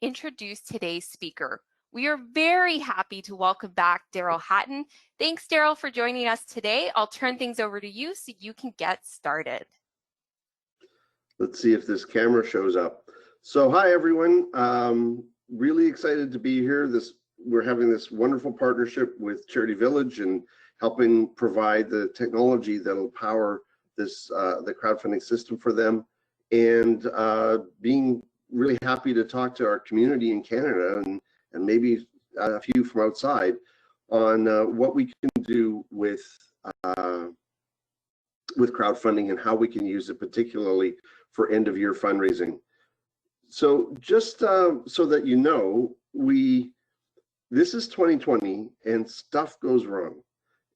introduce today's speaker. We are very happy to welcome back Daryl Hatton. Thanks, Daryl, for joining us today. I'll turn things over to you so you can get started. Let's see if this camera shows up. So hi, everyone. Really excited to be here. We're having this wonderful partnership with CharityVillage and helping provide the technology that'll power this the crowdfunding system for them, and being really happy to talk to our community in Canada and maybe a few from outside on what we can do with crowdfunding and how we can use it, particularly for end-of-year fundraising. So just so that you know, this is 2020 and stuff goes wrong.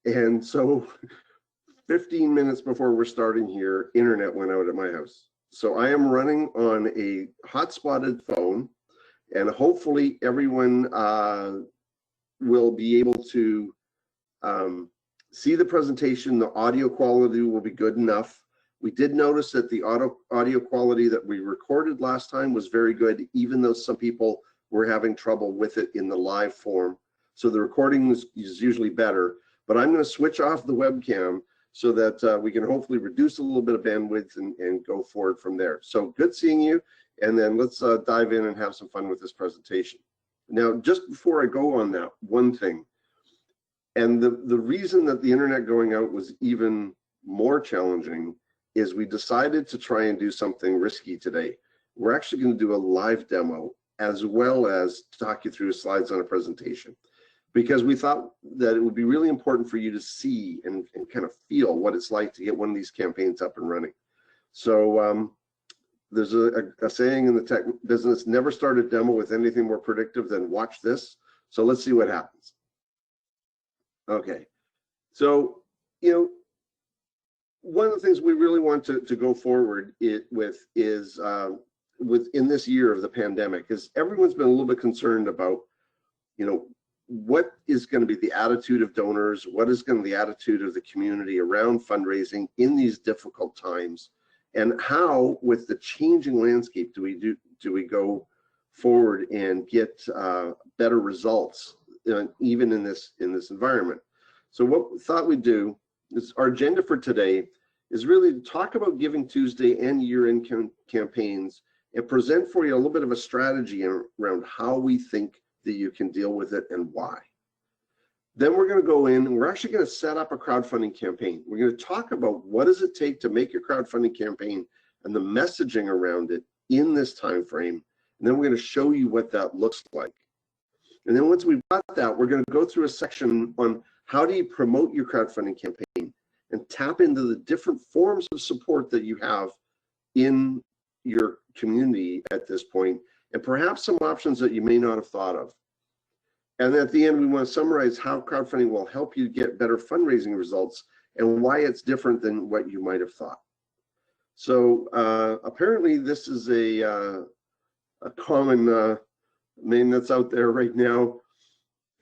And so 15 minutes before we're starting here, internet went out at my house. So I am running on a hotspotted phone, and hopefully everyone will be able to see the presentation. The audio quality will be good enough. We did notice that the audio quality that we recorded last time was very good, even though some people were having trouble with it in the live form. So the recording is usually better, but I'm going to switch off the webcam so that we can hopefully reduce a little bit of bandwidth and go forward from there. So good seeing you, and then let's dive in and have some fun with this presentation. Now, just before I go on that, one thing, and the reason that the internet going out was even more challenging is we decided to try and do something risky today. We're actually going to do a live demo as well as talk you through slides on a presentation, because we thought that it would be really important for you to see and kind of feel what it's like to get one of these campaigns up and running. So there's a saying in the tech business, never start a demo with anything more predictive than watch this. So let's see what happens. Okay, so, you know, one of the things we really want to go forward with is within this year of the pandemic, is everyone's been a little bit concerned about, you know, what is going to be the attitude of donors, what is going to be the attitude of the community around fundraising in these difficult times, and how, with the changing landscape, do we go forward and get better results, even in this environment. So what we thought we'd do is, our agenda for today is really to talk about Giving Tuesday and year-end campaigns and present for you a little bit of a strategy around how we think that you can deal with it and why. Then we're going to go in and we're actually going to set up a crowdfunding campaign. We're going to talk about what does it take to make a crowdfunding campaign and the messaging around it in this time frame. And then we're going to show you what that looks like. And then once we've got that, we're going to go through a section on how do you promote your crowdfunding campaign and tap into the different forms of support that you have in your community at this point, and perhaps some options that you may not have thought of. And at the end, we want to summarize how crowdfunding will help you get better fundraising results and why it's different than what you might have thought. So apparently this is a common name that's out there right now.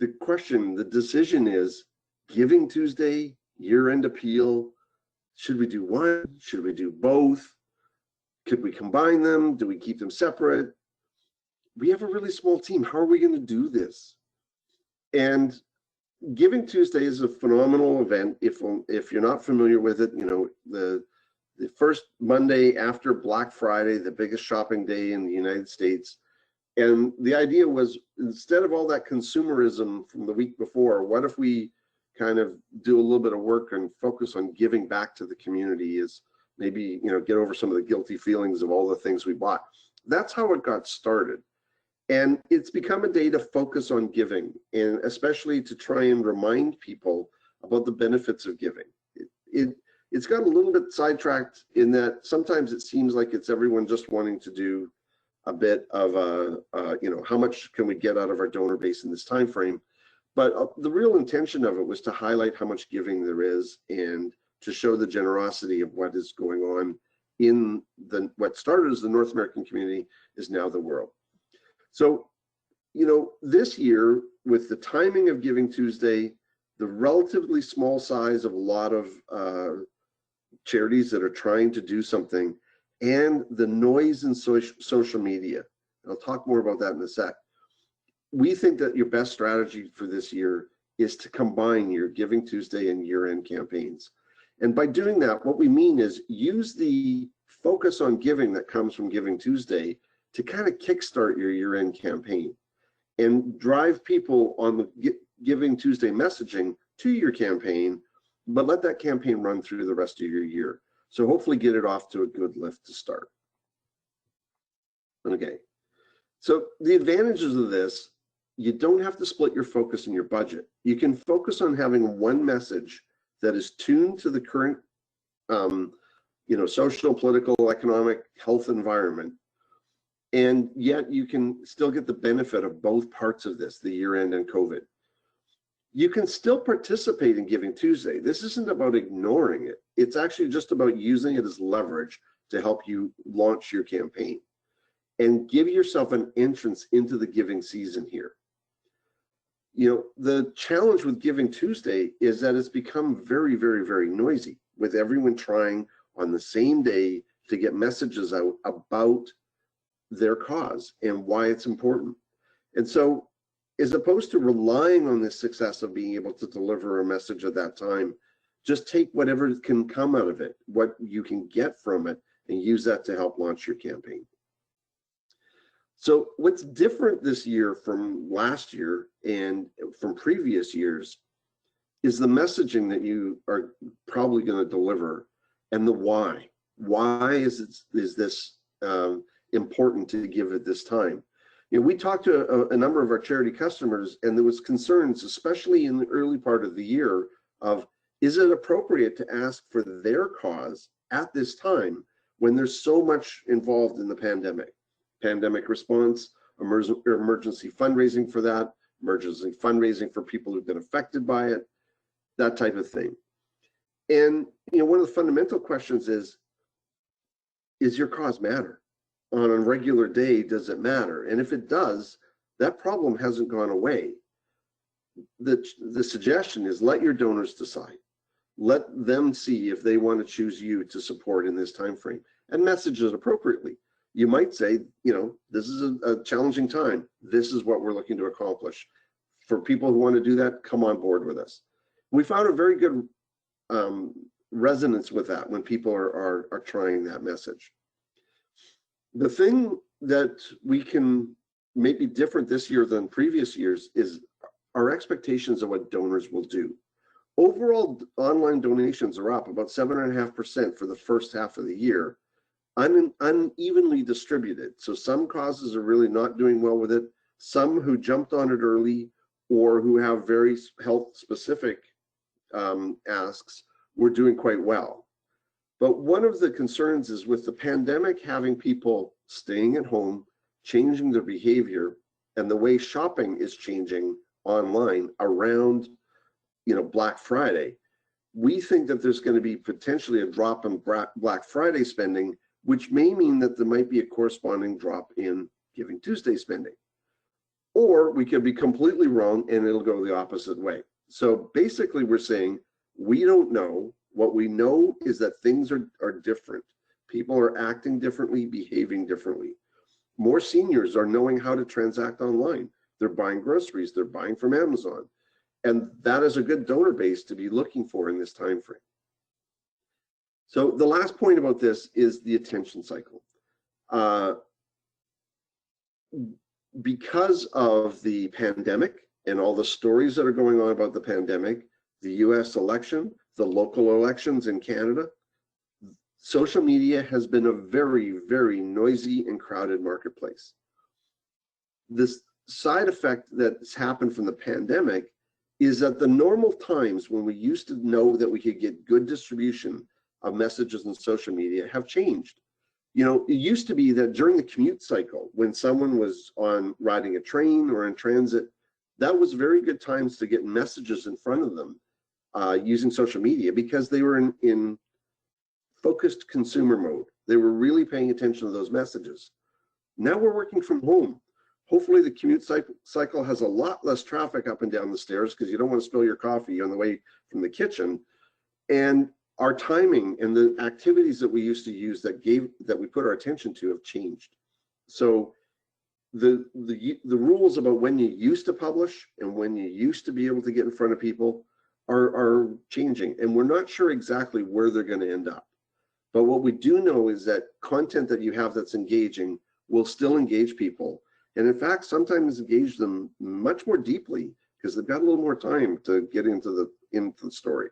The decision is Giving Tuesday, year-end appeal. Should we do one? Should we do both? Could we combine them? Do we keep them separate? We have a really small team. How are we going to do this? And Giving Tuesday is a phenomenal event. If you're not familiar with it, you know, the first Monday after Black Friday, the biggest shopping day in the United States. And the idea was, instead of all that consumerism from the week before, what if we kind of do a little bit of work and focus on giving back to the community, is maybe, you know, get over some of the guilty feelings of all the things we bought. That's how it got started. And it's become a day to focus on giving, and especially to try and remind people about the benefits of giving. It's got a little bit sidetracked in that sometimes it seems like it's everyone just wanting to do a bit of you know, how much can we get out of our donor base in this time frame. But the real intention of it was to highlight how much giving there is and to show the generosity of what is going on in what started as the North American community is now the world. So, you know, this year, with the timing of Giving Tuesday, the relatively small size of a lot of charities that are trying to do something, and the noise in social media, I'll talk more about that in a sec. We think that your best strategy for this year is to combine your Giving Tuesday and year-end campaigns. And by doing that, what we mean is use the focus on giving that comes from Giving Tuesday to kind of kickstart your year-end campaign and drive people on the Giving Tuesday messaging to your campaign, but let that campaign run through the rest of your year. So hopefully get it off to a good lift to start. Okay, so the advantages of this, you don't have to split your focus and your budget. You can focus on having one message that is tuned to the current social, political, economic, health environment, and yet you can still get the benefit of both parts of this, the year-end and COVID. You can still participate in Giving Tuesday. This isn't about ignoring it. It's actually just about using it as leverage to help you launch your campaign and give yourself an entrance into the giving season here. The challenge with Giving Tuesday is that it's become very, very, very noisy, with everyone trying on the same day to get messages out about their cause and why it's important. And so, as opposed to relying on the success of being able to deliver a message at that time, just take whatever can come out of it, what you can get from it, and use that to help launch your campaign. So what's different this year from last year and from previous years is the messaging that you are probably going to deliver and the why. Why is this important to give at this time? We talked to a number of our charity customers, and there was concerns, especially in the early part of the year, of is it appropriate to ask for their cause at this time when there's so much involved in the pandemic response, emergency fundraising for that, emergency fundraising for people who've been affected by it, that type of thing. And one of the fundamental questions is your cause matter? On a regular day, does it matter? And if it does, that problem hasn't gone away. The suggestion is let your donors decide. Let them see if they want to choose you to support in this time frame, and message it appropriately. You might say, this is a challenging time. This is what we're looking to accomplish. For people who want to do that, come on board with us. We found a very good resonance with that when people are trying that message. The thing that we can make be different this year than previous years is our expectations of what donors will do. Overall, online donations are up about 7.5% for the first half of the year, unevenly distributed. So some causes are really not doing well with it. Some who jumped on it early or who have very health-specific asks were doing quite well. But one of the concerns is with the pandemic having people staying at home, changing their behavior, and the way shopping is changing online around Black Friday. We think that there's going to be potentially a drop in Black Friday spending, which may mean that there might be a corresponding drop in Giving Tuesday spending. Or we could be completely wrong and it'll go the opposite way. So basically we're saying we don't know. What we know is that things are different. People are acting differently, behaving differently. More seniors are knowing how to transact online. They're buying groceries, they're buying from Amazon. And that is a good donor base to be looking for in this time frame. So the last point about this is the attention cycle. Because of the pandemic and all the stories that are going on about the pandemic, the US election, the local elections in Canada, social media has been a very, very noisy and crowded marketplace. This side effect that's happened from the pandemic is that the normal times when we used to know that we could get good distribution of messages in social media have changed. It used to be that during the commute cycle, when someone was on riding a train or in transit, that was very good times to get messages in front of them using social media because they were in focused consumer mode. They were really paying attention to those messages. Now we're working from home. Hopefully the commute cycle has a lot less traffic up and down the stairs because you don't want to spill your coffee on the way from the kitchen. And our timing and the activities that we used to use that we put our attention to have changed. So the rules about when you used to publish and when you used to be able to get in front of people are changing, and we're not sure exactly where they're going to end up. But what we do know is that content that you have that's engaging will still engage people, and in fact sometimes engage them much more deeply because they've got a little more time to get into the story.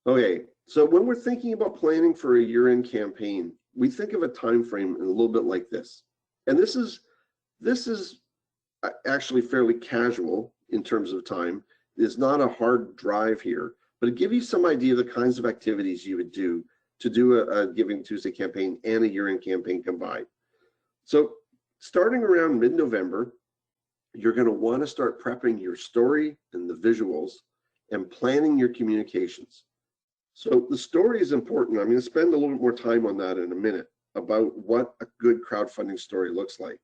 Okay, so when we're thinking about planning for a year-end campaign, we think of a time frame a little bit like this. And this is actually fairly casual in terms of time. It's not a hard drive here, but to give you some idea of the kinds of activities you would do to do a Giving Tuesday campaign and a year-end campaign combined. So starting around mid-November, you're going to want to start prepping your story and the visuals and planning your communications. So the story is important. I'm going to spend a little bit more time on that in a minute about what a good crowdfunding story looks like.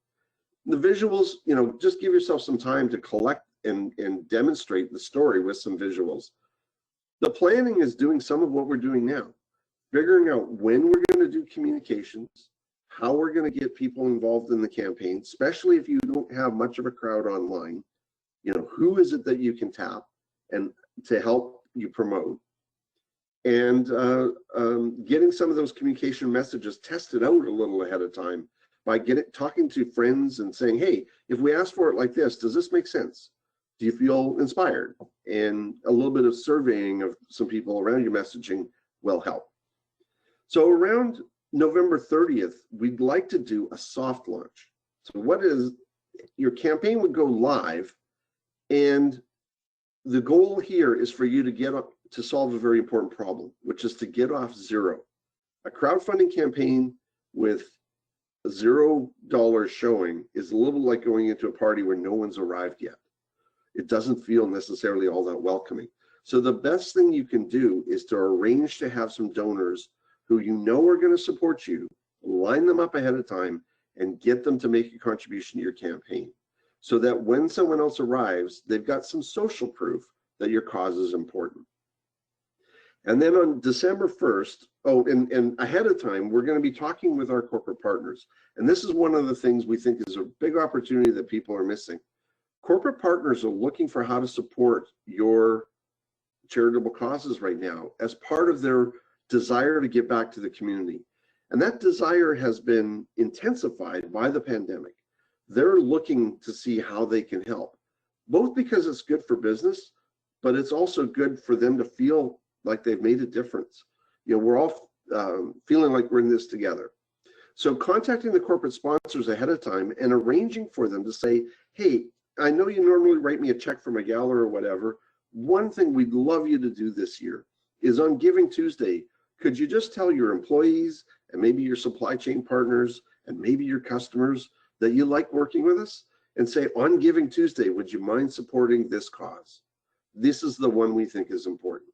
The visuals, just give yourself some time to collect and demonstrate the story with some visuals. The planning is doing some of what we're doing now, figuring out when we're going to do communications, how we're going to get people involved in the campaign, especially if you don't have much of a crowd online. Who is it that you can tap and to help you promote, and getting some of those communication messages tested out a little ahead of time by talking to friends and saying, hey, if we ask for it like this, does this make sense? Do you feel inspired? And a little bit of surveying of some people around your messaging will help. So around November 30th, we'd like to do a soft launch. So your campaign would go live, and the goal here is for you to solve a very important problem, which is to get off zero. A crowdfunding campaign with $0 showing is a little like going into a party where no one's arrived yet. It doesn't feel necessarily all that welcoming. So the best thing you can do is to arrange to have some donors who are going to support you, line them up ahead of time, and get them to make a contribution to your campaign, so that when someone else arrives, they've got some social proof that your cause is important. And then on December 1st, and ahead of time, we're going to be talking with our corporate partners. And this is one of the things we think is a big opportunity that people are missing. Corporate partners are looking for how to support your charitable causes right now as part of their desire to give back to the community. And that desire has been intensified by the pandemic. They're looking to see how they can help, both because it's good for business, but it's also good for them to feel like they've made a difference. We're all feeling like we're in this together. So contacting the corporate sponsors ahead of time and arranging for them to say, hey, I know you normally write me a check from a gala or whatever. One thing we'd love you to do this year is on Giving Tuesday, could you just tell your employees and maybe your supply chain partners and maybe your customers that you like working with us, and say, on Giving Tuesday, would you mind supporting this cause? This is the one we think is important.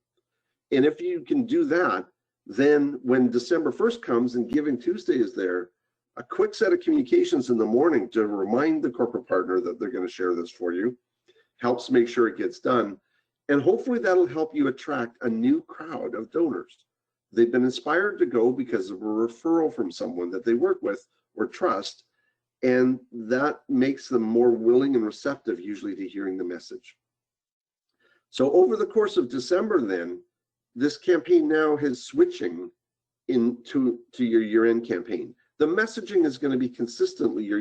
And if you can do that, then when December 1st comes and Giving Tuesday is there, a quick set of communications in the morning to remind the corporate partner that they're going to share this for you helps make sure it gets done. And hopefully that'll help you attract a new crowd of donors. They've been inspired to go because of a referral from someone that they work with or trust, and that makes them more willing and receptive usually to hearing the message. So over the course of December then, this campaign now is switching into your year-end campaign. The messaging is going to be consistently your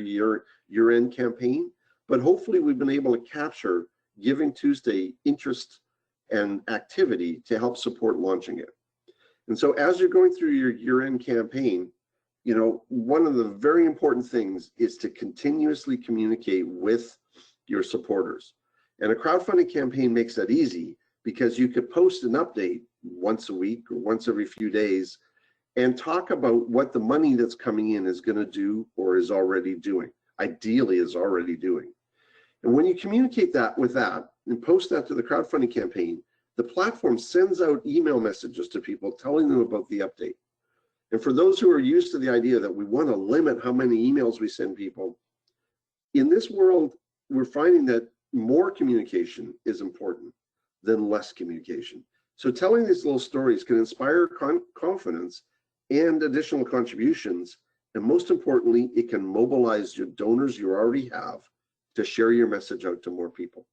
year-end campaign, but hopefully we've been able to capture Giving Tuesday interest and activity to help support launching it. And so as you're going through your year-end campaign, one of the very important things is to continuously communicate with your supporters. And a crowdfunding campaign makes that easy because you could post an update once a week or once every few days and talk about what the money that's coming in is going to do or is already doing, ideally is already doing. And when you communicate that and post that to the crowdfunding campaign, the platform sends out email messages to people telling them about the update. And for those who are used to the idea that we want to limit how many emails we send people, in this world, we're finding that more communication is important than less communication. So telling these little stories can inspire confidence and additional contributions And most importantly, it can mobilize your donors you already have to share your message out to more people.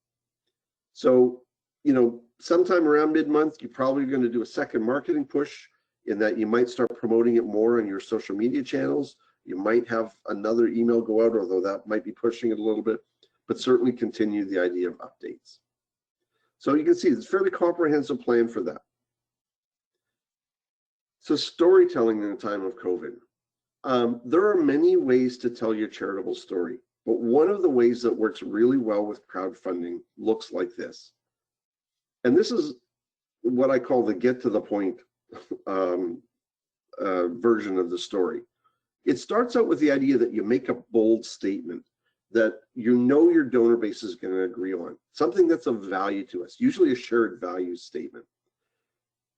So, you know, sometime around mid-month, you're probably going to do a second marketing push in that you might start promoting it more on your social media channels. You might have another email go out, although that might be pushing it a little bit, but certainly continue the idea of updates. So you can see it's a fairly comprehensive plan for that. So storytelling in a time of COVID. There are many ways to tell your charitable story, but one of the ways that works really well with crowdfunding looks like this. And this is what I call the get to the point version of the story. It starts out with the idea that you make a bold statement that you know your donor base is going to agree on, something that's of value to us, usually a shared values statement.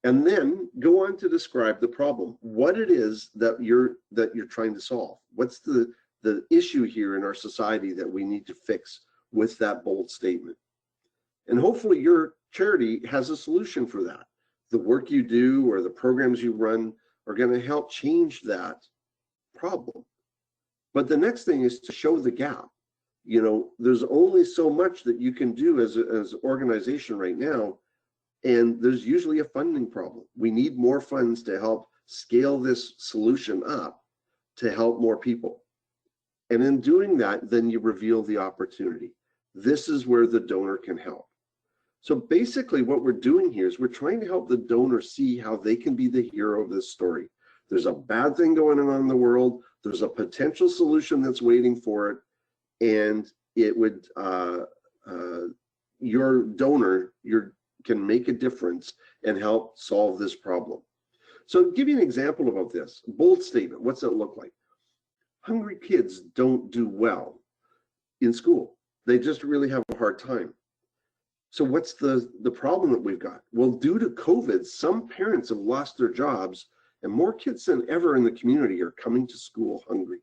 And then go on to describe the problem, what it is that you're trying to solve. What's the issue here in our society that we need to fix with that bold statement? And hopefully your charity has a solution for that. The work you do or the programs you run are going to help change that problem. But the next thing is to show the gap. You know, there's only so much that you can do as an organization right now, and there's usually a funding problem. We need more funds to help scale this solution up to help more people. And in doing that, then you reveal the opportunity. This is where the donor can help. So basically what we're doing here is we're trying to help the donor see how they can be the hero of this story. There's a bad thing going on in the world. There's a potential solution that's waiting for it. And it would, your donor, can make a difference and help solve this problem. So to give you an example about this, bold statement, what's it look like? Hungry kids don't do well in school. They just really have a hard time. So what's the problem that we've got? Well, due to COVID, some parents have lost their jobs and more kids than ever in the community are coming to school hungry.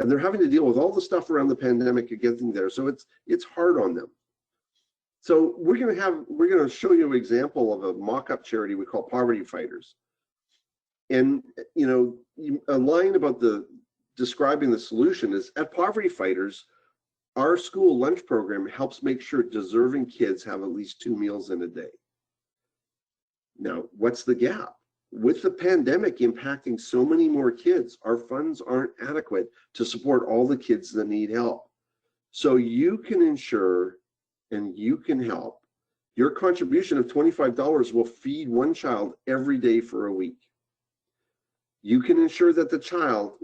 And they're having to deal with all the stuff around the pandemic and getting there. So it's hard on them. So we're going to show you an example of a mock-up charity we call Poverty Fighters. And you know, a line about describing the solution is at Poverty Fighters, our school lunch program helps make sure deserving kids have at least 2 meals in a day. Now, what's the gap? With the pandemic impacting so many more kids, our funds aren't adequate to support all the kids that need help. So you can ensure and you can help. Your contribution of $25 will feed one child every day for a week. You can ensure that the child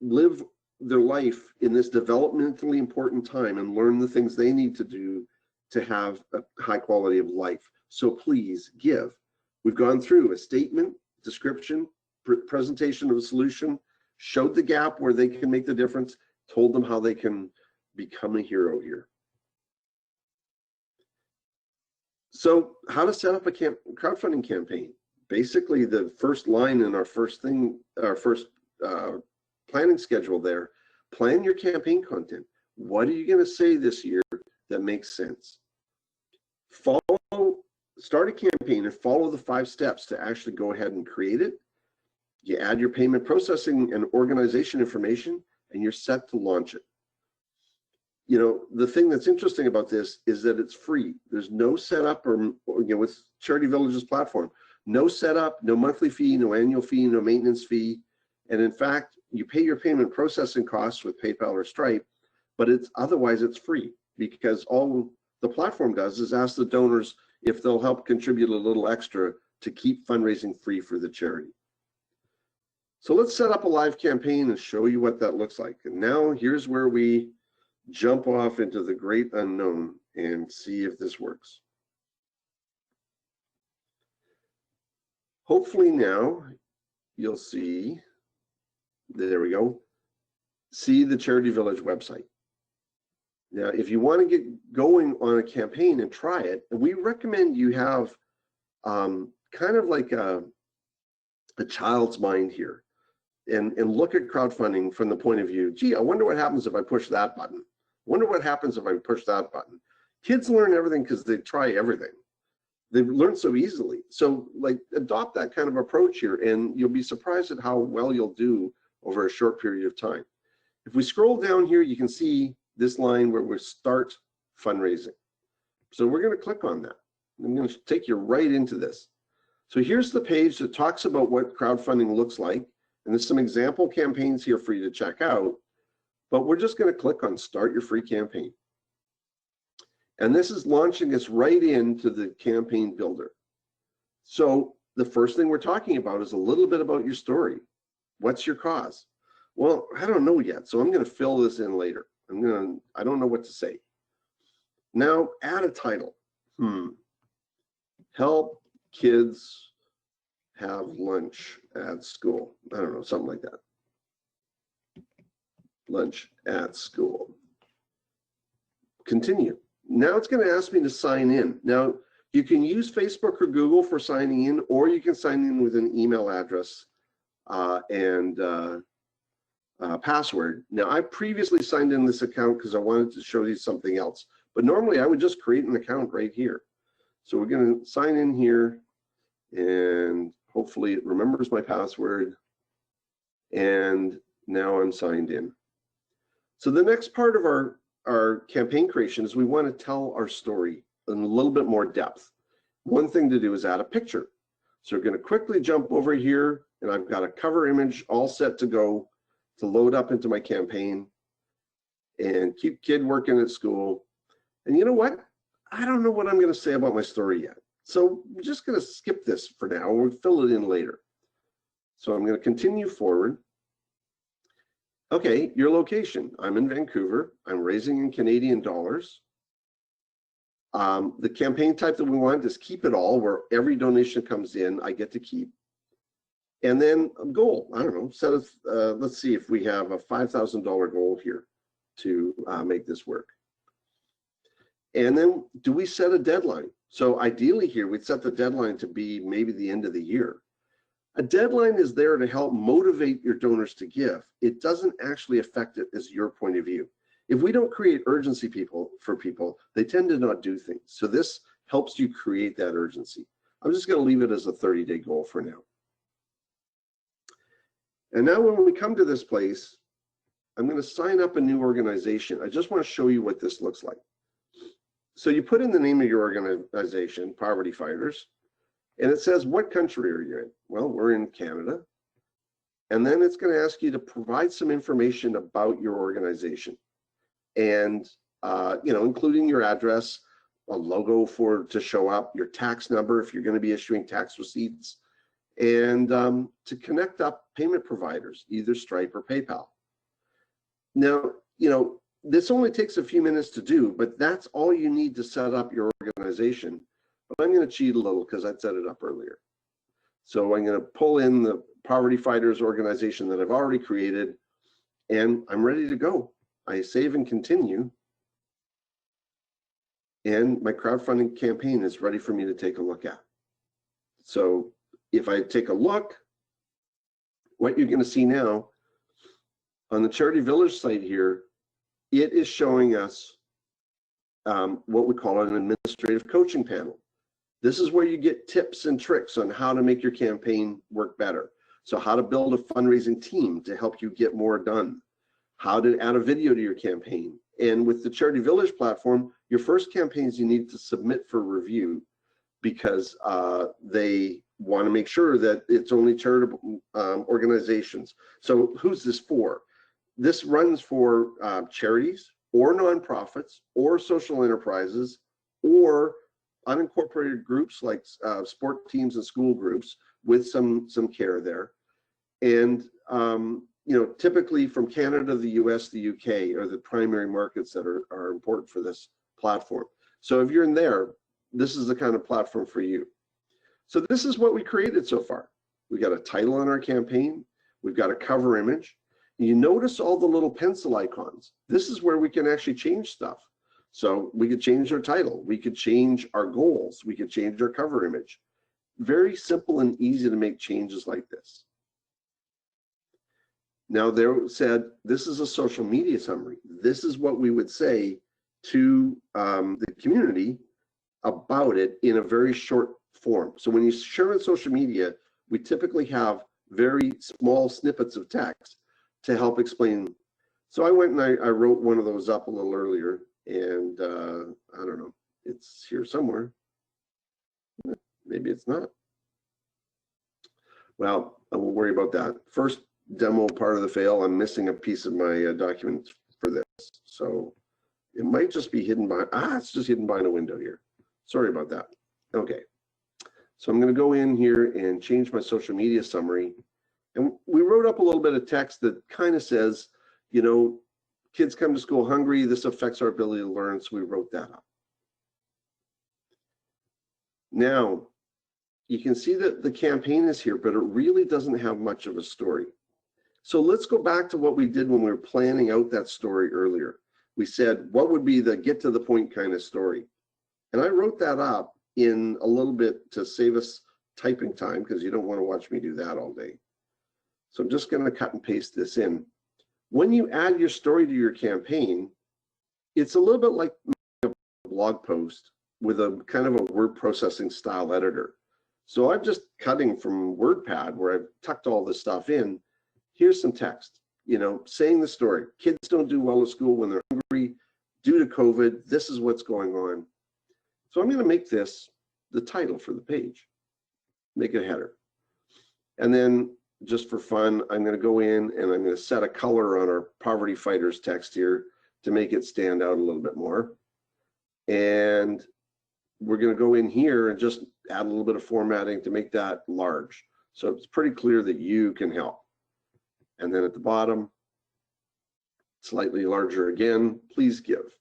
live their life in this developmentally important time and learn the things they need to do to have a high quality of life. So please give. We've gone through a statement, description, presentation of a solution, showed the gap where they can make the difference, told them how they can become a hero here. So how to set up a crowdfunding campaign. Basically, the first line in our first planning schedule there, plan your campaign content. What are you going to say this year that makes sense? Start a campaign and follow the 5 steps to actually go ahead and create it. You add your payment processing and organization information, and you're set to launch it. You know, the thing that's interesting about this is that it's free. There's no setup or you know, with CharityVillage's platform, no setup, no monthly fee, no annual fee, no maintenance fee. And in fact, you pay your payment processing costs with PayPal or Stripe, but otherwise it's free, because all the platform does is ask the donors if they'll help contribute a little extra to keep fundraising free for the charity. So let's set up a live campaign and show you what that looks like. And now here's where we jump off into the great unknown and see if this works. Hopefully now you'll see, there we go, see the CharityVillage website. Now, if you want to get going on a campaign and try it, we recommend you have kind of like a child's mind here and look at crowdfunding from the point of view, gee, I wonder what happens if I push that button. Wonder what happens if I push that button. Kids learn everything because they try everything. They learn so easily. So like adopt that kind of approach here and you'll be surprised at how well you'll do over a short period of time. If we scroll down here, you can see this line where we start fundraising. So we're going to click on that. I'm going to take you right into this. So here's the page that talks about what crowdfunding looks like. And there's some example campaigns here for you to check out. But we're just going to click on Start Your Free Campaign. And this is launching us right into the campaign builder. So the first thing we're talking about is a little bit about your story. What's your cause? Well, I don't know yet, so I'm going to fill this in later. I don't know what to say. Now, add a title. Help kids have lunch at school. I don't know, something like that. Lunch at school. Continue. Now it's going to ask me to sign in. Now, you can use Facebook or Google for signing in, or you can sign in with an email address and password. Now, I previously signed in this account because I wanted to show you something else. But normally, I would just create an account right here. So we're going to sign in here, and hopefully it remembers my password. And now I'm signed in. So the next part of our campaign creation is we want to tell our story in a little bit more depth. One thing to do is add a picture. So we're going to quickly jump over here, and I've got a cover image all set to go to load up into my campaign and keep kid working at school. And you know what? I don't know what I'm going to say about my story yet. So I'm just going to skip this for now. We'll fill it in later. So I'm going to continue forward. Okay, your location. I'm in Vancouver. I'm raising in Canadian dollars. The campaign type that we want is keep it all, where every donation comes in, I get to keep. And then a goal. I don't know, set of, let's see if we have a $5,000 goal here to make this work. And then do we set a deadline? So ideally here, we'd set the deadline to be maybe the end of the year. A deadline is there to help motivate your donors to give. It doesn't actually affect it as your point of view. If we don't create urgency for people, they tend to not do things. So this helps you create that urgency. I'm just going to leave it as a 30-day goal for now. And now when we come to this place, I'm going to sign up a new organization. I just want to show you what this looks like. So you put in the name of your organization, Poverty Fighters, and it says, what country are you in? Well, we're in Canada. And then it's going to ask you to provide some information about your organization. And, including your address, a logo to show up, your tax number if you're going to be issuing tax receipts, and to connect up payment providers, either Stripe or PayPal. Now, this only takes a few minutes to do, but that's all you need to set up your organization. But I'm going to cheat a little because I set it up earlier. So I'm going to pull in the Poverty Fighters organization that I've already created, and I'm ready to go. I save and continue, and my crowdfunding campaign is ready for me to take a look at. So if I take a look, what you're going to see now on the CharityVillage site here, it is showing us what we call an administrative coaching panel. This is where you get tips and tricks on how to make your campaign work better. So how to build a fundraising team to help you get more done, how to add a video to your campaign. And with the CharityVillage platform, your first campaigns you need to submit for review because they want to make sure that it's only charitable organizations. So who's this for? This runs for charities or nonprofits or social enterprises or unincorporated groups like sport teams and school groups with some care there. And typically from Canada, the US, the UK are the primary markets that are important for this platform. So if you're in there, this is the kind of platform for you. So this is what we created so far. We got a title on our campaign. We've got a cover image. You notice all the little pencil icons. This is where we can actually change stuff. So we could change our title. We could change our goals. We could change our cover image. Very simple and easy to make changes like this. Now there said, this is a social media summary. This is what we would say to the community about it in a very short form. So when you share on social media, we typically have very small snippets of text. to help explain. So I went and I wrote one of those up a little earlier, and I don't know, it's here somewhere. Maybe it's not. Well, I won't worry about that. First demo part of the fail, I'm missing a piece of my document for this. So it might just be hidden by, it's just hidden behind a window here. Sorry about that. Okay. So I'm going to go in here and change my social media summary. And we wrote up a little bit of text that kind of says, you know, kids come to school hungry. This affects our ability to learn. So we wrote that up. Now, you can see that the campaign is here, but it really doesn't have much of a story. So let's go back to what we did when we were planning out that story earlier. We said, what would be the get to the point kind of story? And I wrote that up in a little bit to save us typing time, because you don't want to watch me do that all day. So I'm just going to cut and paste this in. When you add your story to your campaign, it's a little bit like a blog post with a kind of a word processing style editor. So I'm just cutting from WordPad where I've tucked all this stuff in. Here's some text, you know, saying the story. Kids don't do well at school when they're hungry due to COVID. This is what's going on. So I'm going to make this the title for the page, make it a header. And then just for fun, I'm going to go in and I'm going to set a color on our Poverty Fighters text here to make it stand out a little bit more. And we're going to go in here and just add a little bit of formatting to make that large. So it's pretty clear that you can help. And then at the bottom, slightly larger again, please give.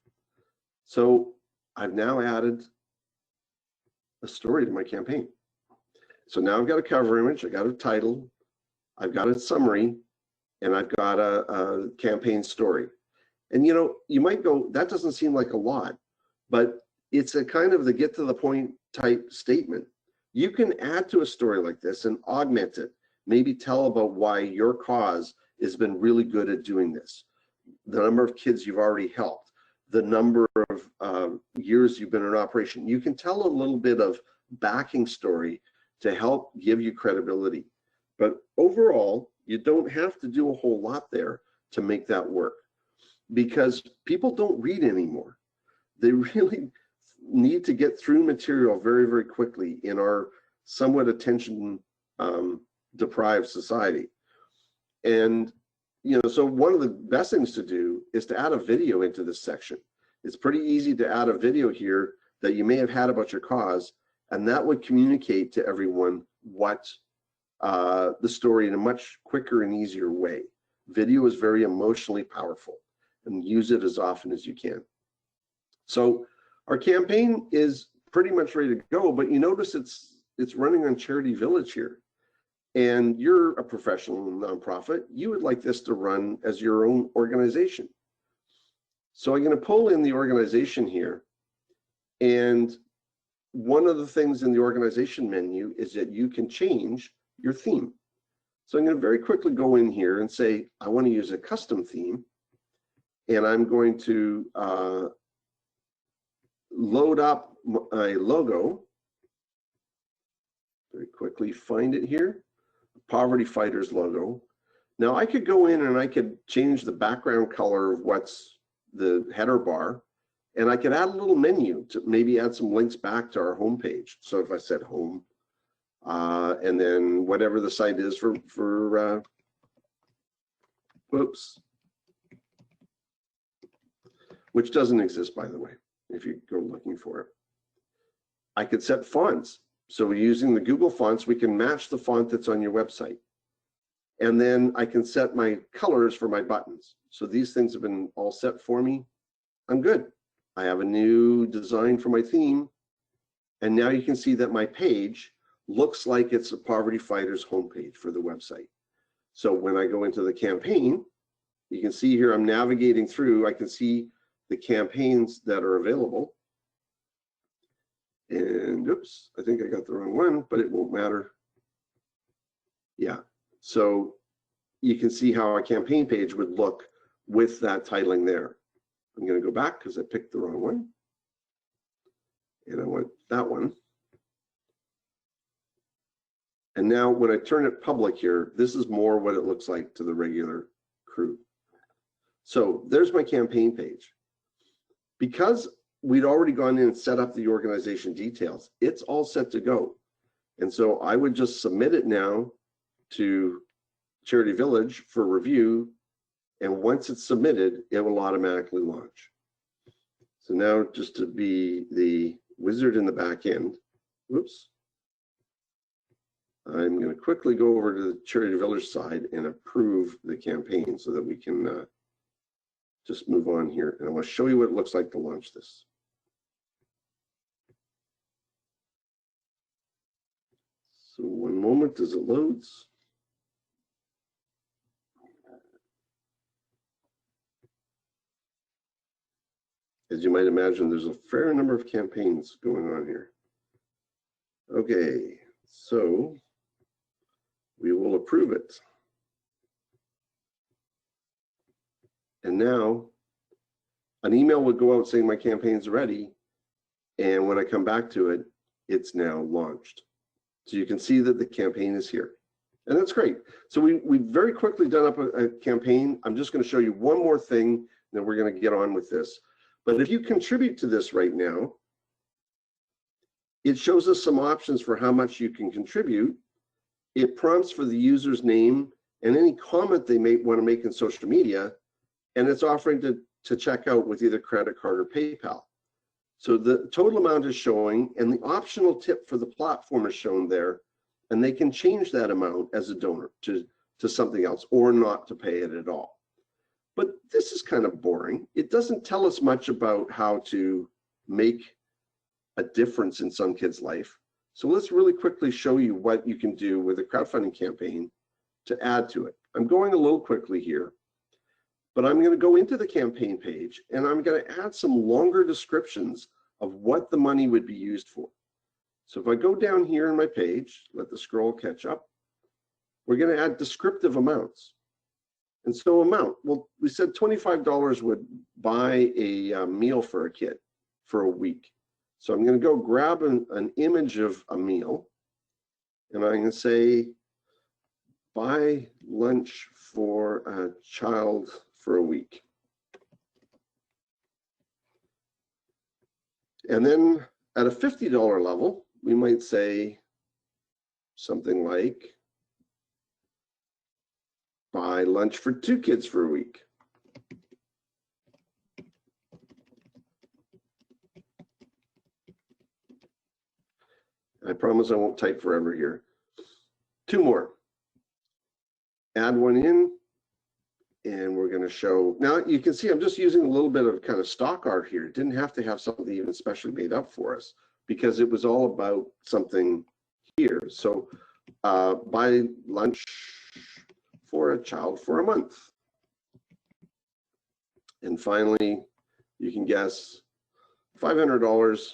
So I've now added a story to my campaign. So now I've got a cover image, I got a title, I've got a summary, and I've got a campaign story. And you know, you might go, that doesn't seem like a lot, but it's a kind of the get to the point type statement. You can add to a story like this and augment it. Maybe tell about why your cause has been really good at doing this. The number of kids you've already helped, the number of years you've been in operation. You can tell a little bit of backing story to help give you credibility. But overall, you don't have to do a whole lot there to make that work, because people don't read anymore. They really need to get through material very, very quickly in our somewhat attention deprived society. And you know, so one of the best things to do is to add a video into this section. It's pretty easy to add a video here that you may have had about your cause, and that would communicate to everyone what the story in a much quicker and easier way. Video is very emotionally powerful, and use it as often as you can. So our campaign is pretty much ready to go, but you notice it's running on CharityVillage here. And you're a professional nonprofit, you would like this to run as your own organization. So I'm going to pull in the organization here. And one of the things in the organization menu is that you can change your theme. So I'm going to very quickly go in here and say, I want to use a custom theme. And I'm going to load up my logo. Very quickly find it here. Poverty Fighters logo. Now I could go in and I could change the background color of what's the header bar, and I could add a little menu to maybe add some links back to our home page. So if I said home, and then whatever the site is for whoops, which doesn't exist, by the way, if you go looking for it. I could set fonts. So using the Google fonts, we can match the font that's on your website. And then I can set my colors for my buttons. So these things have been all set for me. I'm good. I have a new design for my theme. And now you can see that my page looks like it's a Poverty Fighters homepage for the website. So when I go into the campaign, you can see here I'm navigating through, I can see the campaigns that are available. And oops, I think I got the wrong one, but it won't matter. Yeah, so you can see how a campaign page would look with that titling there. I'm going to go back because I picked the wrong one. And I want that one. And now when I turn it public here, this is more what it looks like to the regular Crew. So there's my campaign page. Because we'd already gone in and set up the organization details, it's all set to go. And so I would just submit it now to CharityVillage for review. And once it's submitted, it will automatically launch. So now, just to be the wizard in the back end, whoops, I'm going to quickly go over to the CharityVillage side and approve the campaign so that we can just move on here. And I want to show you what it looks like to launch this. So one moment as it loads. As you might imagine, there's a fair number of campaigns going on here. Okay, so we will approve it. And now an email would go out saying my campaign's ready. And when I come back to it, it's now launched. So you can see that the campaign is here. And that's great. So we've very quickly done up a campaign. I'm just going to show you one more thing, then we're going to get on with this. But if you contribute to this right now, it shows us some options for how much you can contribute. It prompts for the user's name and any comment they may want to make in social media, and it's offering to check out with either credit card or PayPal. So the total amount is showing, and the optional tip for the platform is shown there, and they can change that amount as a donor to something else or not to pay it at all. But this is kind of boring. It doesn't tell us much about how to make a difference in some kid's life. So let's really quickly show you what you can do with a crowdfunding campaign to add to it. I'm going a little quickly here, but I'm going to go into the campaign page and I'm going to add some longer descriptions of what the money would be used for. So if I go down here in my page, let the scroll catch up, we're going to add descriptive amounts. And so amount, well, we said $25 would buy a meal for a kid for a week. So I'm going to go grab an image of a meal, and I'm going to say, buy lunch for a child for a week. And then at a $50 level, we might say something like, buy lunch for 2 kids for a week. I promise I won't type forever here. 2 more. Add one in, and we're going to show. Now you can see I'm just using a little bit of kind of stock art here. It didn't have to have something even specially made up for us because it was all about something here. So buy lunch for a child for a month. And finally, you can guess $500,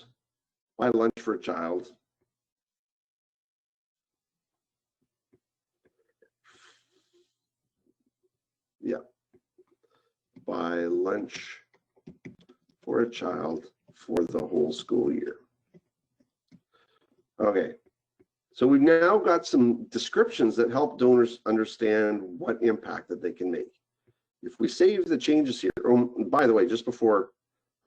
buy lunch for a child. Yeah, buy lunch for a child for the whole school year. Okay. So we've now got some descriptions that help donors understand what impact that they can make. If we save the changes here, oh, by the way, just before,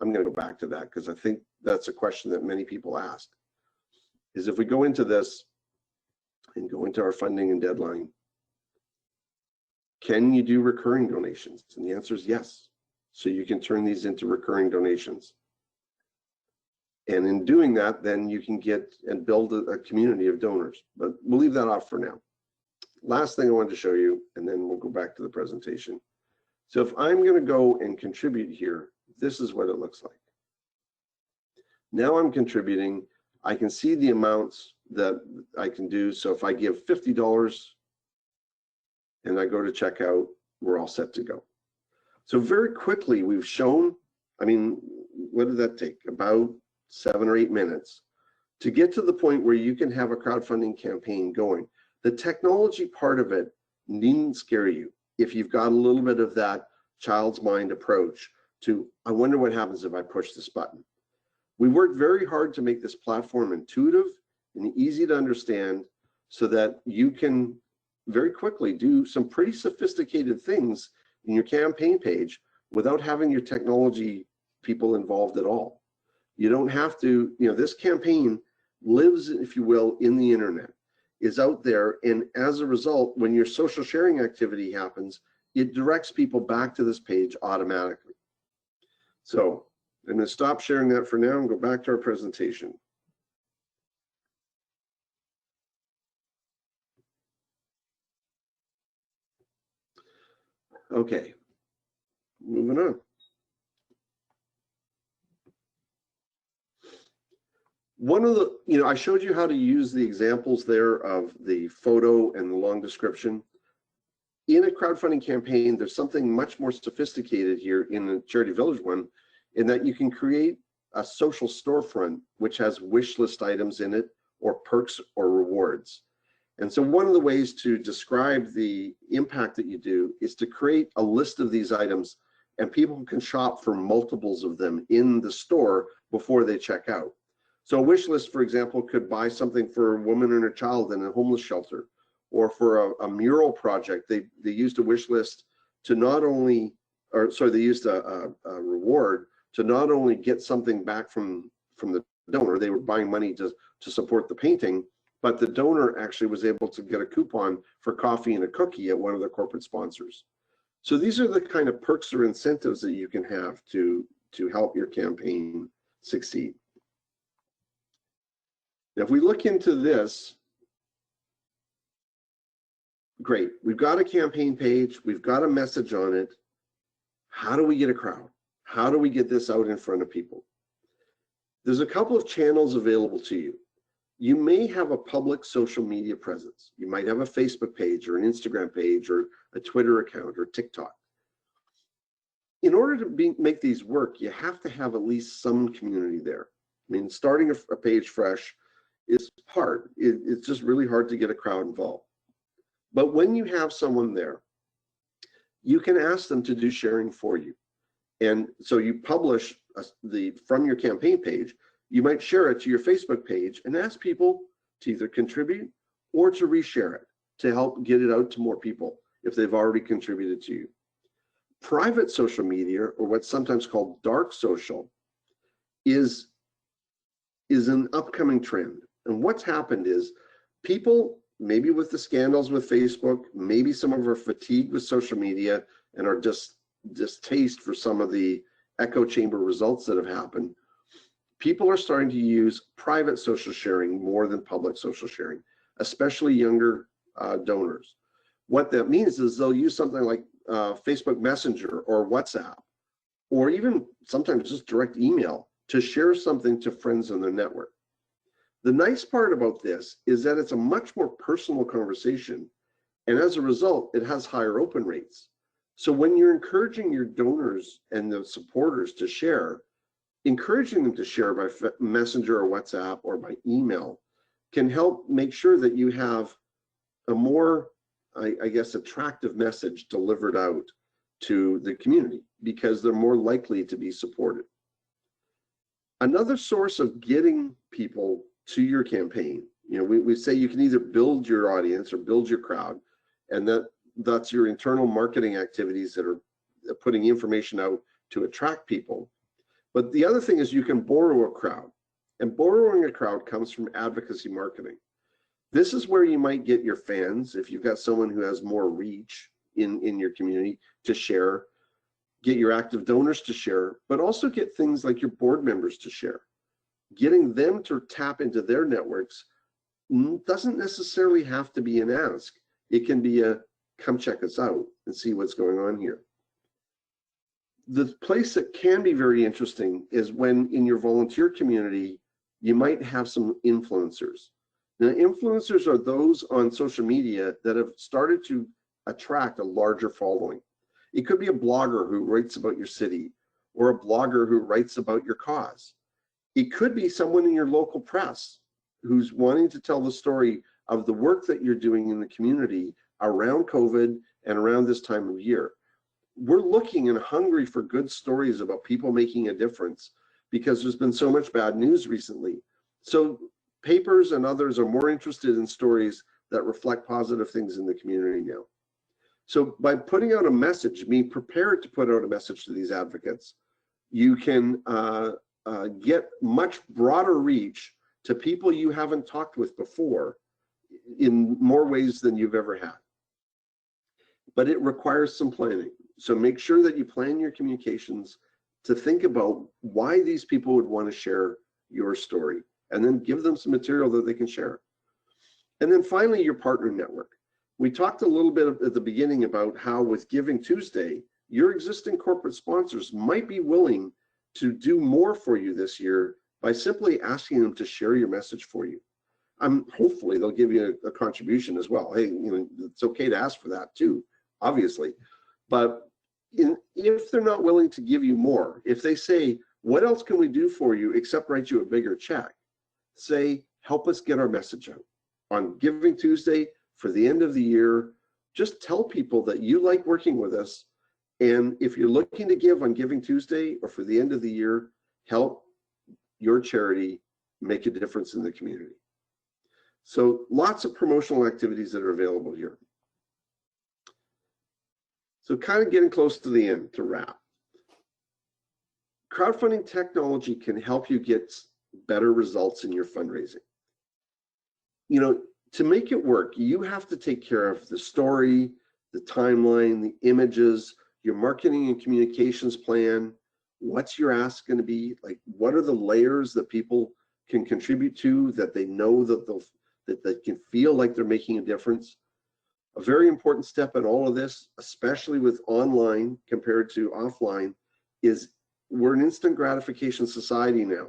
I'm going to go back to that because I think that's a question that many people ask, is if we go into this and go into our funding and deadline, can you do recurring donations? And the answer is yes. So you can turn these into recurring donations. And in doing that, then you can get and build a community of donors. But we'll leave that off for now. Last thing I wanted to show you, and then we'll go back to the presentation. So if I'm going to go and contribute here, this is what it looks like. Now I'm contributing. I can see the amounts that I can do. So if I give $50 and I go to checkout, we're all set to go. So very quickly, we've shown, I mean, what did that take? About 7 or 8 minutes to get to the point where you can have a crowdfunding campaign going. The technology part of it needn't scare you if you've got a little bit of that child's mind approach to, I wonder what happens if I push this button. We worked very hard to make this platform intuitive and easy to understand so that you can very quickly do some pretty sophisticated things in your campaign page without having your technology people involved at all. You don't have to, this campaign lives, if you will, in the internet, is out there, and as a result, when your social sharing activity happens, it directs people back to this page automatically. So I'm going to stop sharing that for now and go back to our presentation. Okay, moving on. One of the, I showed you how to use the examples there of the photo and the long description. In a crowdfunding campaign, there's something much more sophisticated here in the CharityVillage one, in that you can create a social storefront which has wish list items in it, or perks or rewards. And so one of the ways to describe the impact that you do is to create a list of these items, and people can shop for multiples of them in the store before they check out. So a wish list, for example, could buy something for a woman and her child in a homeless shelter, or for a mural project. They used a wish list to not only, they used a reward to not only get something back from the donor. They were buying money to support the painting, but the donor actually was able to get a coupon for coffee and a cookie at one of the corporate sponsors. So these are the kind of perks or incentives that you can have to help your campaign succeed. Now, if we look into this, great, we've got a campaign page, we've got a message on it. How do we get a crowd? How do we get this out in front of people? There's a couple of channels available to you. You may have a public social media presence. You might have a Facebook page or an Instagram page or a Twitter account or TikTok. In order to make these work, you have to have at least some community there. I mean, starting a page fresh is hard. It's just really hard to get a crowd involved. But when you have someone there, you can ask them to do sharing for you. And so you publish from your campaign page, you might share it to your Facebook page and ask people to either contribute or to reshare it to help get it out to more people if they've already contributed to you. Private social media, or what's sometimes called dark social, is an upcoming trend. And what's happened is people, maybe with the scandals with Facebook, maybe some of them are fatigued with social media and are just distaste for some of the echo chamber results that have happened. People are starting to use private social sharing more than public social sharing, especially younger donors. What that means is they'll use something like Facebook Messenger or WhatsApp, or even sometimes just direct email to share something to friends in their network. The nice part about this is that it's a much more personal conversation, and as a result, it has higher open rates. So when you're encouraging your donors and the supporters to share, encouraging them to share by Messenger or WhatsApp or by email can help make sure that you have a more, I guess, attractive message delivered out to the community, because they're more likely to be supported. Another source of getting people to your campaign, we say you can either build your audience or build your crowd, and that's your internal marketing activities that are putting information out to attract people. But the other thing is you can borrow a crowd, and borrowing a crowd comes from advocacy marketing. This is where you might get your fans, if you've got someone who has more reach in your community, to share, get your active donors to share, but also get things like your board members to share. Getting them to tap into their networks doesn't necessarily have to be an ask. It can be a come check us out and see what's going on here. The place that can be very interesting is when in your volunteer community, you might have some influencers. Now, influencers are those on social media that have started to attract a larger following. It could be a blogger who writes about your city, or a blogger who writes about your cause. It could be someone in your local press who's wanting to tell the story of the work that you're doing in the community around COVID and around this time of year. We're looking and hungry for good stories about people making a difference, because there's been so much bad news recently. So papers and others are more interested in stories that reflect positive things in the community now. So by putting out a message, being prepared to put out a message to these advocates, you can get much broader reach to people you haven't talked with before in more ways than you've ever had. But it requires some planning. So make sure that you plan your communications to think about why these people would want to share your story, and then give them some material that they can share. And then finally, your partner network. We talked a little bit at the beginning about how with Giving Tuesday, your existing corporate sponsors might be willing to do more for you this year by simply asking them to share your message for you. Hopefully they'll give you a contribution as well. Hey, it's okay to ask for that too, obviously. But if they're not willing to give you more, if they say, what else can we do for you except write you a bigger check? Say, help us get our message out. On Giving Tuesday, for the end of the year, just tell people that you like working with us. And if you're looking to give on Giving Tuesday or for the end of the year, help your charity make a difference in the community. So lots of promotional activities that are available here. So kind of getting close to the end to wrap. Crowdfunding technology can help you get better results in your fundraising. To make it work, you have to take care of the story, the timeline, the images, your marketing and communications plan. What's your ask going to be? Like, what are the layers that people can contribute to that they know that they can feel like they're making a difference? A very important step in all of this, especially with online compared to offline, is we're an instant gratification society now.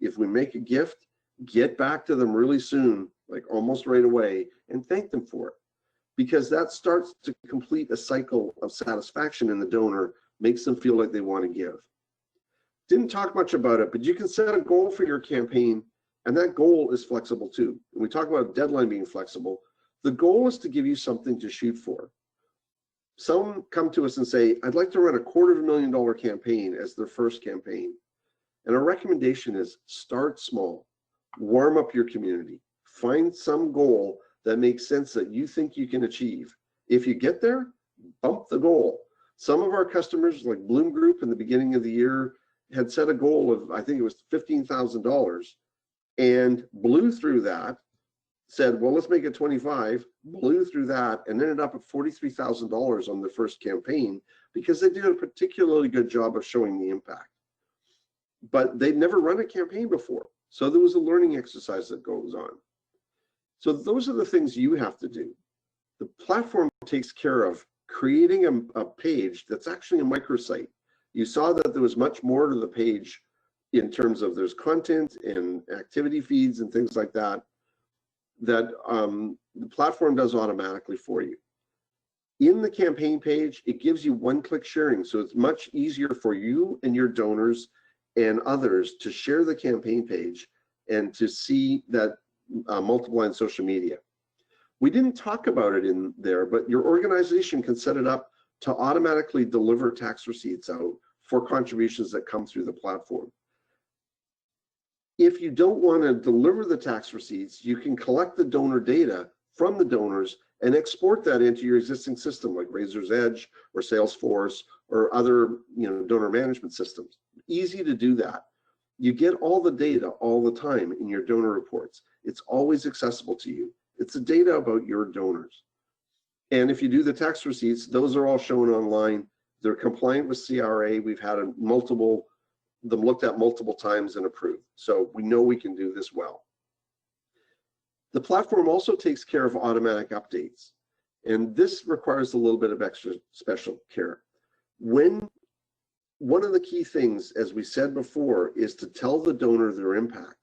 If we make a gift, get back to them really soon, like almost right away, and thank them for it. Because that starts to complete a cycle of satisfaction in the donor, makes them feel like they want to give. Didn't talk much about it, but you can set a goal for your campaign, and that goal is flexible too. When we talk about deadline being flexible, the goal is to give you something to shoot for. Some come to us and say, I'd like to run a $250,000 campaign as their first campaign. And our recommendation is start small, warm up your community, find some goal that makes sense that you think you can achieve. If you get there, bump the goal. Some of our customers, like Bloom Group in the beginning of the year, had set a goal of, I think it was $15,000, and blew through that, said, well, let's make it 25, blew through that, and ended up at $43,000 on the first campaign because they did a particularly good job of showing the impact. But they'd never run a campaign before. So there was a learning exercise that goes on. So those are the things you have to do. The platform takes care of creating a page that's actually a microsite. You saw that there was much more to the page in terms of there's content and activity feeds and things like that, that the platform does automatically for you. In the campaign page, it gives you one-click sharing, so it's much easier for you and your donors and others to share the campaign page and to see that multiply in social media. We didn't talk about it in there, but your organization can set it up to automatically deliver tax receipts out for contributions that come through the platform. If you don't want to deliver the tax receipts, you can collect the donor data from the donors and export that into your existing system like Razor's Edge or Salesforce or other donor management systems. Easy to do that. You get all the data all the time in your donor reports. It's always accessible to you. It's the data about your donors. And if you do the tax receipts, those are all shown online. They're compliant with CRA. We've had them looked at multiple times and approved. So we know we can do this well. The platform also takes care of automatic updates. And this requires a little bit of extra special care. One of the key things, as we said before, is to tell the donor their impact.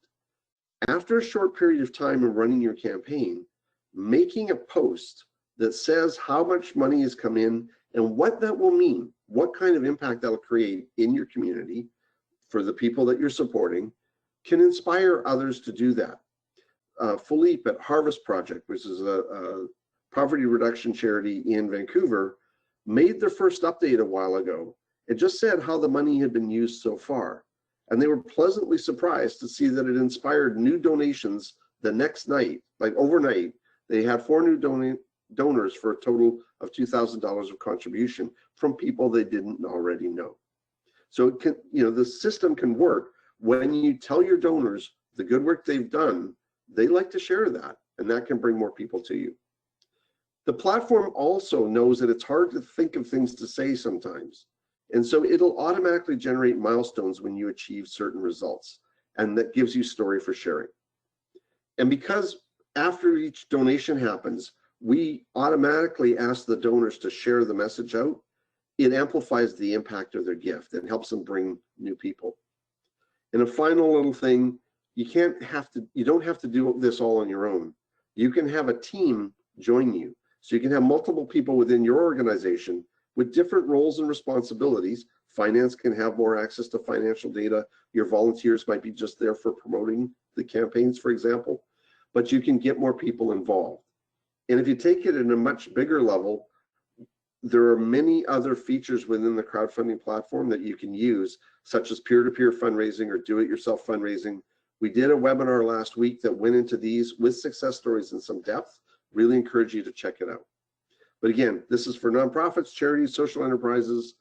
After a short period of time of running your campaign, making a post that says how much money has come in and what that will mean, what kind of impact that will create in your community for the people that you're supporting, can inspire others to do that. Philippe at Harvest Project, which is a poverty reduction charity in Vancouver, made their first update a while ago. It just said how the money had been used so far. And they were pleasantly surprised to see that it inspired new donations the next night, like overnight. They had 4 new donors for a total of $2,000 of contribution from people they didn't already know. So it can, the system can work when you tell your donors the good work they've done. They like to share that, and that can bring more people to you. The platform also knows that it's hard to think of things to say sometimes. And so it'll automatically generate milestones when you achieve certain results. And that gives you story for sharing. And because after each donation happens, we automatically ask the donors to share the message out, it amplifies the impact of their gift and helps them bring new people. And a final little thing, you don't have to do this all on your own. You can have a team join you. So you can have multiple people within your organization with different roles and responsibilities. Finance can have more access to financial data. Your volunteers might be just there for promoting the campaigns, for example, but you can get more people involved. And if you take it at a much bigger level, there are many other features within the crowdfunding platform that you can use, such as peer-to-peer fundraising or do-it-yourself fundraising. We did a webinar last week that went into these with success stories in some depth. Really encourage you to check it out. But again, this is for nonprofits, charities, social enterprises,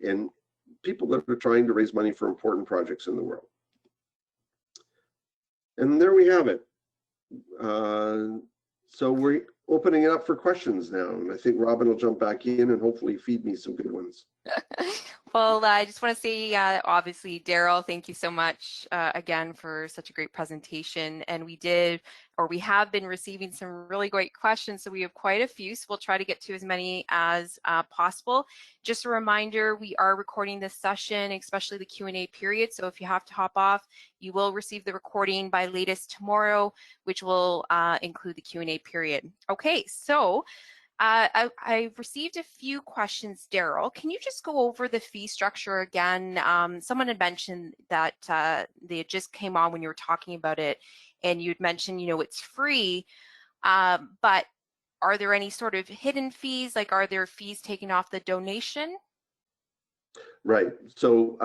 and people that are trying to raise money for important projects in the world. And there we have it. So we're opening it up for questions now, and I think Robin will jump back in and hopefully feed me some good ones. Well, I just want to say, obviously, Daryl, thank you so much again for such a great presentation. And we have been receiving some really great questions. So we have quite a few, so we'll try to get to as many as possible. Just a reminder, we are recording this session, especially the Q&A period. So if you have to hop off, you will receive the recording by latest tomorrow, which will include the Q&A period. Okay, so I've received a few questions, Daryl. Can you just go over the fee structure again? Someone had mentioned that they just came on when you were talking about it, and you'd mentioned, it's free, but are there any sort of hidden fees? Like, are there fees taken off the donation? Right. So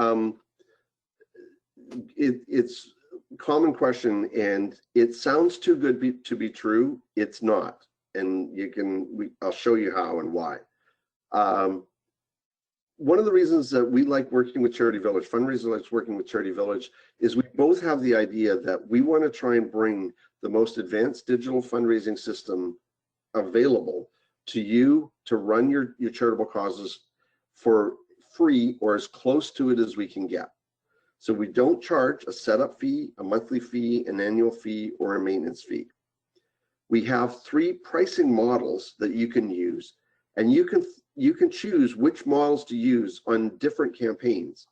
it's a common question, and it sounds too good to be true. It's not. And I'll show you how and why. One of the reasons that we like working with CharityVillage, fundraisers likes working with CharityVillage, is we both have the idea that we want to try and bring the most advanced digital fundraising system available to you to run your charitable causes for free or as close to it as we can get. So we don't charge a setup fee, a monthly fee, an annual fee, or a maintenance fee. We have 3 pricing models that you can use, and you can choose which models to use on different campaigns.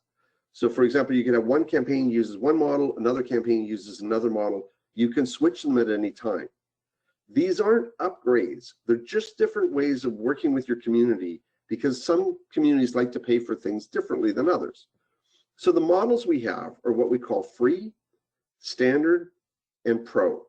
So for example, you can have one campaign uses one model, another campaign uses another model. You can switch them at any time. These aren't upgrades. They're just different ways of working with your community, because some communities like to pay for things differently than others. So the models we have are what we call free, standard, and pro.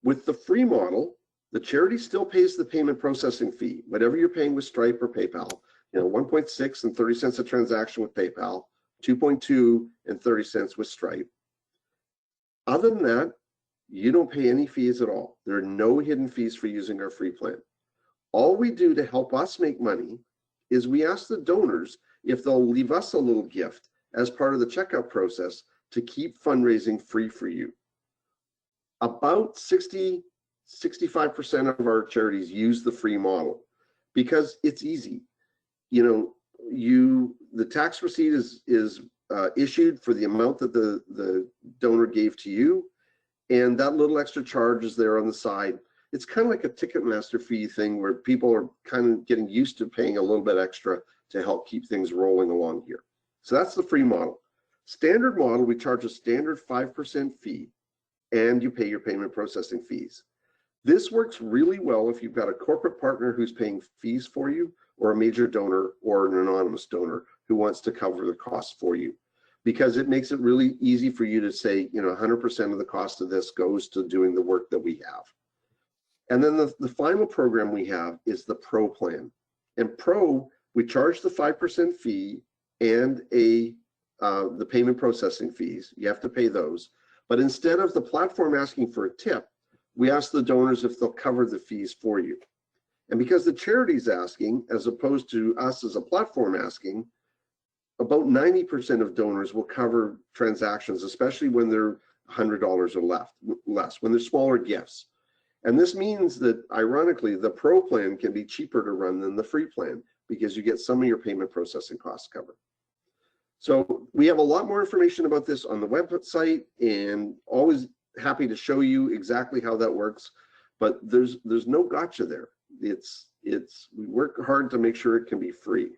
With the free model, the charity still pays the payment processing fee, whatever you're paying with Stripe or PayPal. 1.6 and 30 cents a transaction with PayPal, 2.2 and 30 cents with Stripe. Other than that, you don't pay any fees at all. There are no hidden fees for using our free plan. All we do to help us make money is we ask the donors if they'll leave us a little gift as part of the checkout process to keep fundraising free for you. About 65% of our charities use the free model because it's easy. The tax receipt is issued for the amount that the donor gave to you, and that little extra charge is there on the side. It's kind of like a Ticketmaster fee thing where people are kind of getting used to paying a little bit extra to help keep things rolling along here. So that's the free model. Standard model, we charge a standard 5% fee, and you pay your payment processing fees. This works really well if you've got a corporate partner who's paying fees for you, or a major donor or an anonymous donor who wants to cover the costs for you, because it makes it really easy for you to say, 100% of the cost of this goes to doing the work that we have. And then the final program we have is the Pro plan. And Pro, we charge the 5% fee and the payment processing fees. You have to pay those. But instead of the platform asking for a tip, we ask the donors if they'll cover the fees for you. And because the charity's asking, as opposed to us as a platform asking, about 90% of donors will cover transactions, especially when they're $100 or less, when they're smaller gifts. And this means that, ironically, the pro plan can be cheaper to run than the free plan because you get some of your payment processing costs covered. So we have a lot more information about this on the website, and always happy to show you exactly how that works. But there's no gotcha there. We work hard to make sure it can be free.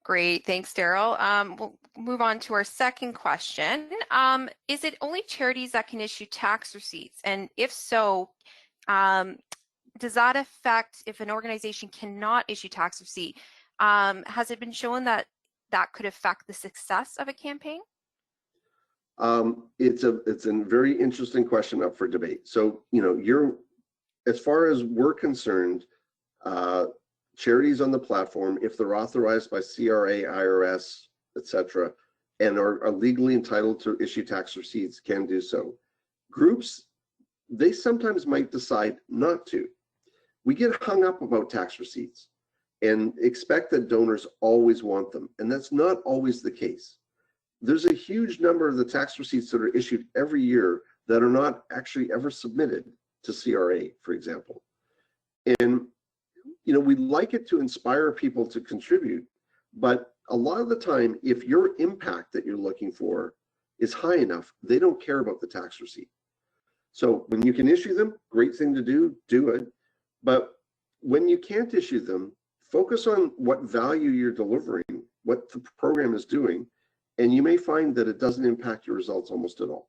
Great, thanks, Daryl. We'll move on to our second question. Is it only charities that can issue tax receipts? And if so, does that affect if an organization cannot issue tax receipt? Has it been shown that that could affect the success of a campaign? It's a very interesting question up for debate. So, as far as we're concerned, charities on the platform, if they're authorized by CRA, IRS, etc., and are legally entitled to issue tax receipts, can do so. Groups, they sometimes might decide not to. We get hung up about tax receipts and expect that donors always want them, and that's not always the case. There's a huge number of the tax receipts that are issued every year that are not actually ever submitted to CRA, for example. And we'd like it to inspire people to contribute, but a lot of the time, if your impact that you're looking for is high enough, they don't care about the tax receipt. So when you can issue them, great thing to do it. But when you can't issue them, focus on what value you're delivering, what the program is doing, and you may find that it doesn't impact your results almost at all.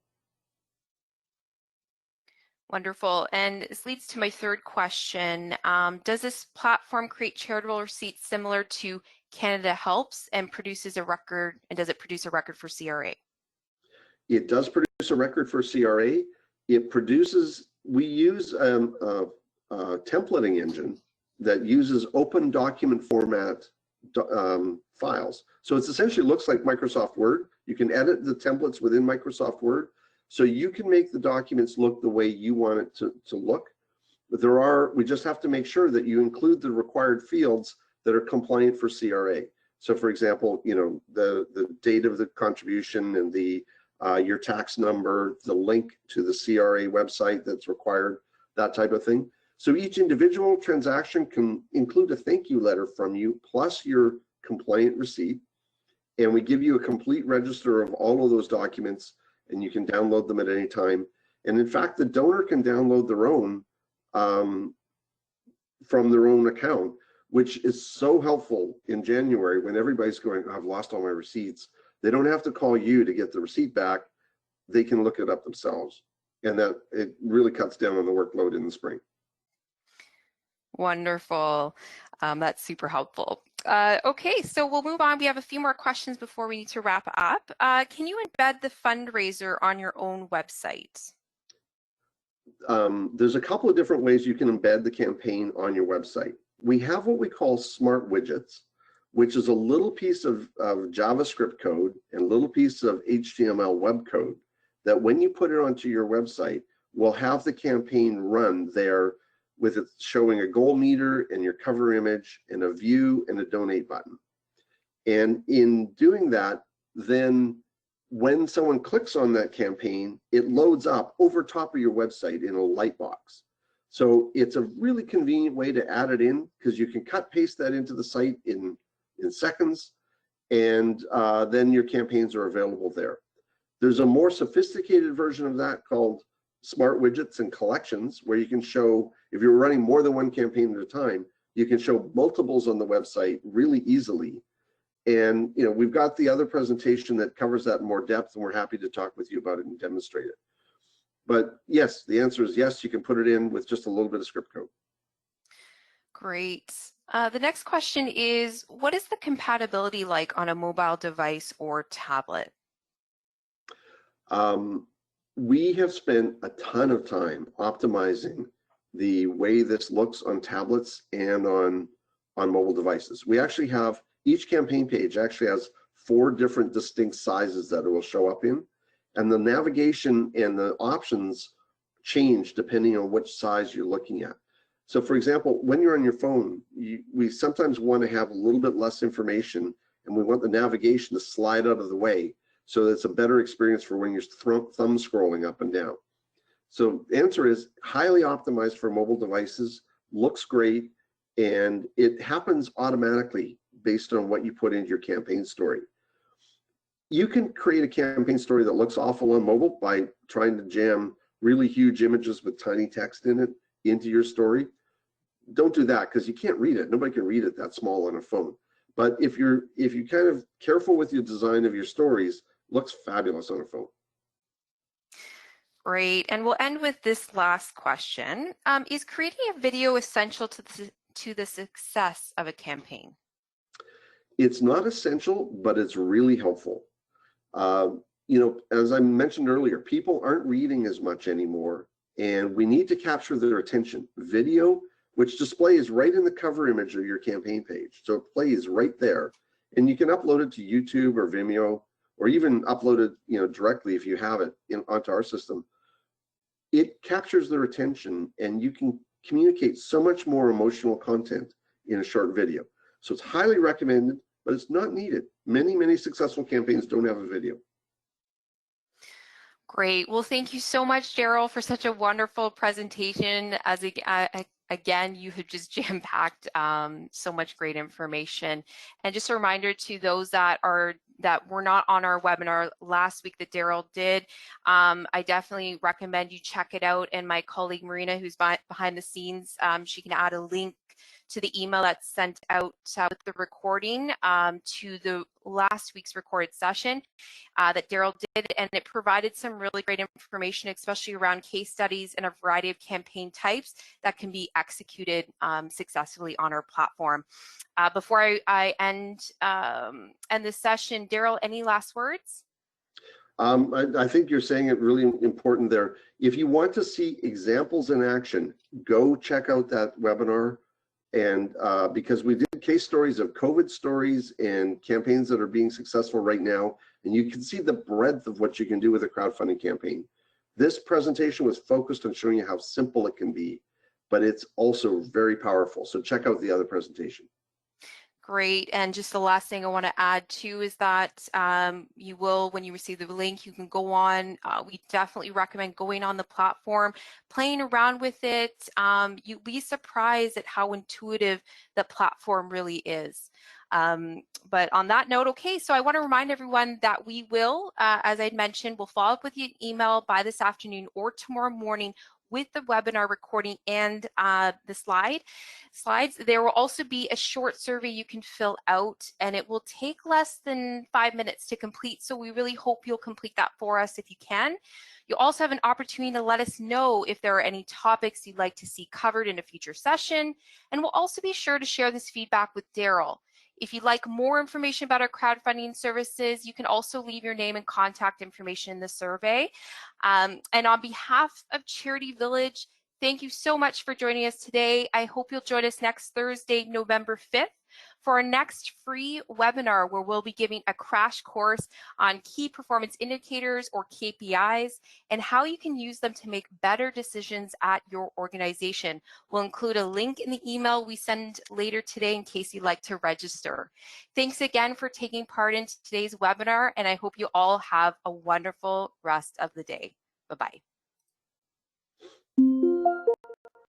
Wonderful. And this leads to my third question. Does this platform create charitable receipts similar to Canada Helps and produces a record? And does it produce a record for CRA? It does produce a record for CRA. It produces, we use a templating engine that uses open document format files. So it essentially looks like Microsoft Word. You can edit the templates within Microsoft Word. So you can make the documents look the way you want it to look. But we just have to make sure that you include the required fields that are compliant for CRA. So for example, the date of the contribution and your tax number, the link to the CRA website that's required, that type of thing. So each individual transaction can include a thank you letter from you plus your compliant receipt. And we give you a complete register of all of those documents, and you can download them at any time. And in fact, the donor can download their own from their own account, which is so helpful in January when everybody's going, I've lost all my receipts. They don't have to call you to get the receipt back. They can look it up themselves. And that it really cuts down on the workload in the spring. Wonderful. That's super helpful. Okay, so we'll move on. We have a few more questions before we need to wrap up. Can you embed the fundraiser on your own website? There's a couple of different ways you can embed the campaign on your website. We have what we call smart widgets, which is a little piece of JavaScript code and a little piece of HTML web code that when you put it onto your website, will have the campaign run there with it showing a goal meter and your cover image and a view and a donate button. And in doing that, then when someone clicks on that campaign, it loads up over top of your website in a light box. So it's a really convenient way to add it in because you can cut paste that into the site in seconds, and then your campaigns are available there. There's a more sophisticated version of that called Smart Widgets and Collections, where you can show, if you're running more than one campaign at a time, you can show multiples on the website really easily. And we've got the other presentation that covers that in more depth, and we're happy to talk with you about it and demonstrate it. But yes, the answer is yes, you can put it in with just a little bit of script code. Great. The next question is, what is the compatibility like on a mobile device or tablet? We have spent a ton of time optimizing the way this looks on tablets and on mobile devices. We actually have, each campaign page actually has 4 different distinct sizes that it will show up in, and the navigation and the options change depending on which size you're looking at. So for example, when you're on your phone, we sometimes want to have a little bit less information, and we want the navigation to slide out of the way so that it's a better experience for when you're thumb scrolling up and down. So the answer is highly optimized for mobile devices, looks great, and it happens automatically based on what you put into your campaign story. You can create a campaign story that looks awful on mobile by trying to jam really huge images with tiny text in it into your story. Don't do that, because you can't read it. Nobody can read it that small on a phone. But if you're kind of careful with your design of your stories, looks fabulous on a phone. Great, and we'll end with this last question. Is creating a video essential to the success of a campaign? It's not essential, but it's really helpful. You know, as I mentioned earlier, people aren't reading as much anymore, and we need to capture their attention. Video, which displays right in the cover image of your campaign page, so it plays right there, and you can upload it to YouTube or Vimeo, or even upload it, you know, directly if you have it onto our system. It captures their attention, and you can communicate so much more emotional content in a short video. So it's highly recommended, but it's not needed. Many successful campaigns don't have a video. Great. Well, thank you so much, Daryl, for such a wonderful presentation. As again, you have just jam-packed so much great information. And just a reminder to those that were not on our webinar last week that Daryl did, I definitely recommend you check it out. And my colleague Marina, who's behind the scenes, she can add a link to the email that's sent out with the recording to the last week's recorded session that Daryl did, and it provided some really great information, especially around case studies and a variety of campaign types that can be executed successfully on our platform. Before I end this session, Daryl, any last words? I think you're saying it really important there. If you want to see examples in action, go check out that webinar. And because we did case stories of COVID stories and campaigns that are being successful right now, and you can see the breadth of what you can do with a crowdfunding campaign. This presentation was focused on showing you how simple it can be, but it's also very powerful. So check out the other presentation. Great. And just the last thing I want to add too is that you will, when you receive the link, you can go on. We definitely recommend going on the platform, playing around with it. You'll be surprised at how intuitive the platform really is. But on that note, okay, so I want to remind everyone that we will, as I mentioned, we'll follow up with you an email by this afternoon or tomorrow morning with the webinar recording and the slides. There will also be a short survey you can fill out, and it will take less than 5 minutes to complete. So we really hope you'll complete that for us if you can. You'll also have an opportunity to let us know if there are any topics you'd like to see covered in a future session. And we'll also be sure to share this feedback with Daryl. If you'd like more information about our crowdfunding services, you can also leave your name and contact information in the survey. And on behalf of CharityVillage, thank you so much for joining us today. I hope you'll join us next Thursday, November 5th, for our next free webinar where we'll be giving a crash course on key performance indicators or KPIs and how you can use them to make better decisions at your organization. We'll include a link in the email we send later today in case you'd like to register. Thanks again for taking part in today's webinar, and I hope you all have a wonderful rest of the day. Bye-bye.